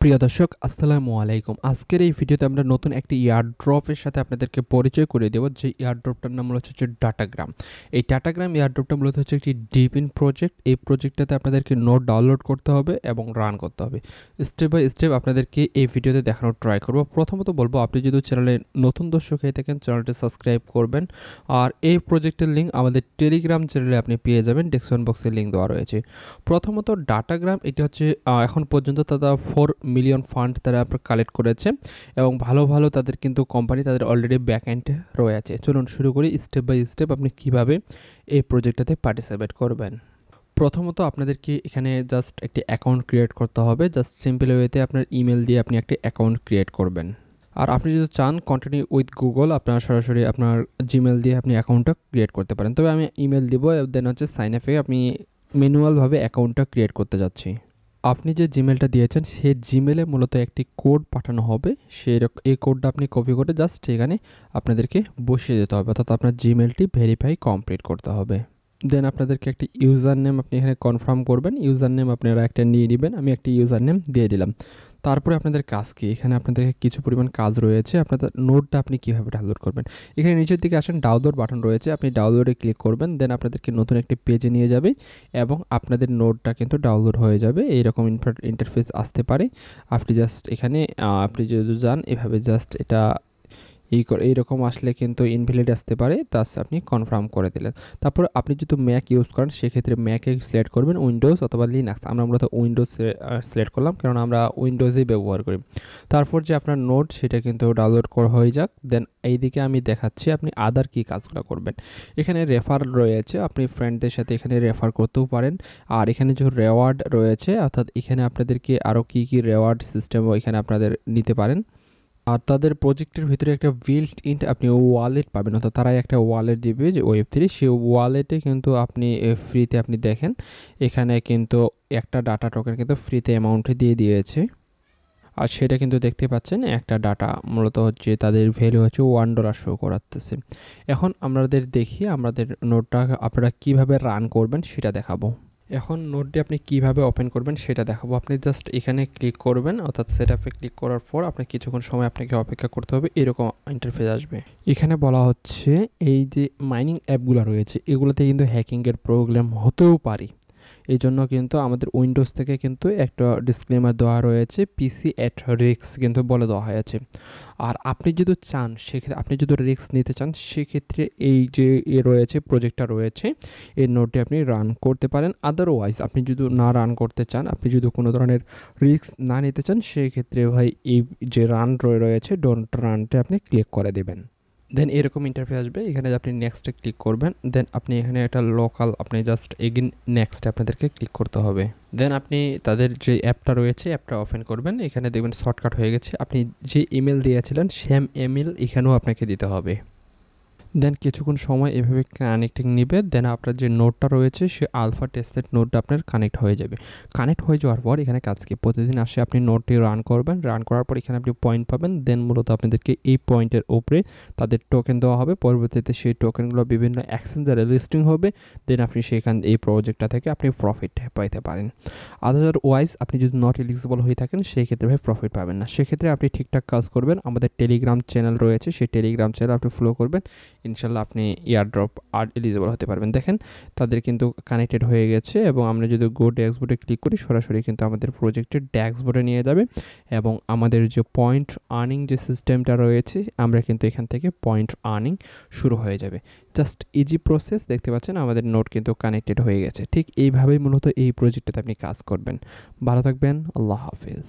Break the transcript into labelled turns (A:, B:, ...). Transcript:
A: প্রিয় দর্শক আসসালামু আলাইকুম। আজকের এই ভিডিওতে আমরা নতুন একটি এয়ারড্রপের সাথে আপনাদেরকে পরিচয় করে দেব, যে এয়ারড্রপটার নাম হচ্ছে ডাটাগ্রাম। এই ডাটাগ্রাম এয়ারড্রপটা মূলত হচ্ছে একটি ডিপিন প্রজেক্ট। এই প্রজেক্টটাতে আপনাদেরকে নোট ডাউনলোড করতে হবে এবং রান করতে হবে। স্টেপ বাই স্টেপ আপনাদেরকে এই ভিডিওতে দেখানোর ট্রাই করব। প্রথমত বলবো, আপনি যদি চ্যানেলে নতুন দর্শক হয়ে থাকেন চ্যানেলটি সাবস্ক্রাইব করবেন। আর এই প্রজেক্টের লিঙ্ক আমাদের টেলিগ্রাম চ্যানেলে আপনি পেয়ে যাবেন, ডেসক্রিপশন বক্সে লিঙ্ক দেওয়া রয়েছে। প্রথমত ডাটাগ্রাম এটি হচ্ছে এখন পর্যন্ত তারা 4 মিলিয়ন ফান্ড তারা কালেক্ট করেছে এবং ভালো ভালো তাদের কিন্তু কোম্পানি তাদের অলরেডি ব্যাকএন্ডে রয়েছে। চলুন শুরু করি স্টেপ বাই স্টেপ আপনি কিভাবে এই প্রজেক্টটাতে পার্টিসিপেট করবেন। প্রথমত আপনাদেরকে এখানে জাস্ট একটি অ্যাকাউন্ট ক্রিয়েট করতে হবে। জাস্ট সিম্পল ওয়েতে আপনার ইমেল দিয়ে আপনি একটি অ্যাকাউন্ট ক্রিয়েট করবেন। আর আপনি যদি চান কন্টিনিউ উইথ গুগল, আপনার সরাসরি আপনার জিমেল দিয়ে আপনি অ্যাকাউন্টটা ক্রিয়েট করতে পারেন। তবে আমি ইমেল দিব, দেন হচ্ছে সাইন আপে আপনি ম্যানুয়ালভাবে অ্যাকাউন্টটা ক্রিয়েট করতে যাচ্ছি। আপনি যে জিমেলটা দিয়েছেন সেই জিমেলে মূলত একটি কোড পাঠানো হবে। এই কোডটা আপনি কপি করে জাস্ট এখানে আপনাদেরকে বসিয়ে দিতে হবে, অর্থাৎ আপনার জিমেলটি ভেরিফাই কমপ্লিট করতে হবে। দেন আপনাদেরকে একটি ইউজার নেম আপনি এখানে কনফার্ম করবেন। ইউজার নেম আপনারা একটা নিয়ে নেবেন, আমি একটি ইউজার নেম দিয়ে দিলাম। তারপরে আপনাদের কাজ কি, এখানে আপনাদের কিছু পরিমাণ কাজ রয়েছে। আপনাদের নোটটা আপনি কীভাবে ডাউনলোড করবেন, এখানে নিচের দিকে আসেন, ডাউনলোড বাটন রয়েছে, আপনি ডাউনলোডে ক্লিক করবেন। দেন আপনাদেরকে নতুন একটি পেজে নিয়ে যাবে এবং আপনাদের নোটটা কিন্তু ডাউনলোড হয়ে যাবে। এইরকম ইন্টারফেস আসতে পারে। আপনি জাস্ট এখানে আপনি যদি যান এভাবে জাস্ট এটা এইরকম আসলে কিন্তু ইনভ্যালিড আসতে পারে, তাস আপনি কনফার্ম করে দিলেন। তারপর আপনি যদি ম্যাক ইউজ করেন সেক্ষেত্রে ম্যাকে সিলেক্ট করবেন উইন্ডোজ অথবা লিনাক্স। আমরা মূলত উইন্ডোজ সিলেক্ট করলাম, কারণ আমরা উইন্ডোজেই ব্যবহার করি। তারপর যে আপনার নোট সেটা কিন্তু ডাউনলোড করা হয়ে যাক। দেন এইদিকে আমি দেখাচ্ছি আপনি আদার কী কাজগুলো করবেন। এখানে রেফার রয়েছে, আপনি ফ্রেন্ডদের সাথে এখানে রেফার করতেও পারেন। আর এখানে যে রেওয়ার্ড রয়েছে, অর্থাৎ এখানে আপনাদেরকে আরও কী কী রেওয়ার্ড সিস্টেমও এখানে আপনাদের নিতে পারেন। আর তাদের প্রজেক্টের ভিতরে একটা বিল্ট ইন আপনি ওয়ালেট পাবেন, অর্থাৎ তারাই একটা ওয়ালেট দিবে যে Web3, সেই ওয়ালেটে কিন্তু আপনি ফ্রিতে আপনি দেখেন এখানে কিন্তু একটা ডাটা টোকেন কিন্তু ফ্রিতে অ্যামাউন্টে দিয়ে দিয়েছে। আর সেটা কিন্তু দেখতে পাচ্ছেন একটা ডাটা মূলত হচ্ছে তাদের ভ্যালু হচ্ছে $1 শো করাতেছে। এখন আমাদের দেখি আমাদের নোটটা আপনারা কীভাবে রান করবেন সেটা দেখাবো। এখন নোটটি আপনি কিভাবে ওপেন করবেন সেটা দেখাবো। আপনি জাস্ট এখানে ক্লিক করবেন, অর্থাৎ সেটআপে ক্লিক করার পর আপনি কিছুক্ষণ সময় আপনাকে অপেক্ষা করতে হবে, এরকম ইন্টারফেস আসবে। এখানে বলা হচ্ছে এই যে মাইনিং অ্যাপগুলো রয়েছে এগুলোতে কিন্তু হ্যাকিংয়ের প্রবলেম হতেও পারে। এই জন্য কিন্তু আমাদের উইন্ডোজ থেকে কিন্তু একটা ডিসক্লেমার দেওয়া রয়েছে, পিসি অ্যাট রিস্ক কিন্তু বলে দেওয়া হয়েছে। আর আপনি যদি চান সেক্ষেত্রে আপনি যদি রিস্ক নিতে চান সেক্ষেত্রে এই যে রয়েছে প্রজেক্টটা রয়েছে এই নোটটি আপনি রান করতে পারেন। আদারওয়াইজ আপনি যদি না রান করতে চান, আপনি যদি কোনো ধরনের রিস্ক না নিতে চান সেক্ষেত্রে ভাই এই যে রান রয়েছে ডোন্ট রানটা আপনি ক্লিক করে দেবেন। দেন এরকম ইন্টারফেস আসবে, এখানে আপনি নেক্সটে ক্লিক করবেন। দেন আপনি এখানে একটা লোকাল আপনি জাস্ট এগেন নেক্সটে আপনাদেরকে ক্লিক করতে হবে। দেন আপনি তাদের যে অ্যাপটা রয়েছে অ্যাপটা ওপেন করবেন। এখানে দেখবেন শর্টকাট হয়ে গেছে, আপনি যে ইমেল দিয়েছিলেন সেম ইমেল এখানেও আপনাকে দিতে হবে। দেন কিছুক্ষণ সময় এভাবে কানেক্টিং নেবে। দেন আপনার যে নোটটা রয়েছে সে আলফা টেস্টেড নোটটা আপনার কানেক্ট হয়ে যাবে। কানেক্ট হয়ে যাওয়ার পর এখানে কাজ কি, প্রতিদিন আসে আপনি নোটটি রান করবেন। রান করার পর এখানে আপনি পয়েন্ট পাবেন। দেন মূলত আপনাদেরকে এই পয়েন্টের উপরে তাদের টোকেন দেওয়া হবে। পরবর্তীতে সেই টোকেনগুলো বিভিন্ন এক্সচেঞ্জারে লিস্টিং হবে। দেন আপনি সেখান এই প্রজেক্টটা থেকে আপনি প্রফিট পাইতে পারেন। আদারওয়াইজ আপনি যদি নট এলিজিবল হয়ে থাকেন সেই ক্ষেত্রে ভাই প্রফিট পাবেন না। সেক্ষেত্রে আপনি ঠিকঠাক কাজ করবেন, আমাদের টেলিগ্রাম চ্যানেল রয়েছে সেই টেলিগ্রাম চ্যানেল আপনি ফলো করবেন, ইনশাল্লাহ আপনি এয়ারড্রপ আর এলিজিবল হতে পারবেন। দেখেন তাদের কিন্তু কানেক্টেড হয়ে গেছে এবং আমরা যদি গো ড্যাশবোর্ডে ক্লিক করি সরাসরি কিন্তু আমাদের প্রজেক্টের ড্যাশবোর্ডে নিয়ে যাবে এবং আমাদের যে পয়েন্ট আর্নিং যে সিস্টেমটা রয়েছে আমরা কিন্তু এখান থেকে পয়েন্ট আর্নিং শুরু হয়ে যাবে। জাস্ট ইজি প্রসেস, দেখতে পাচ্ছেন আমাদের নোট কিন্তু কানেক্টেড হয়ে গেছে। ঠিক এইভাবেই মূলত এই প্রজেক্টটাতে আপনি কাজ করবেন। ভালো থাকবেন, আল্লাহ হাফেজ।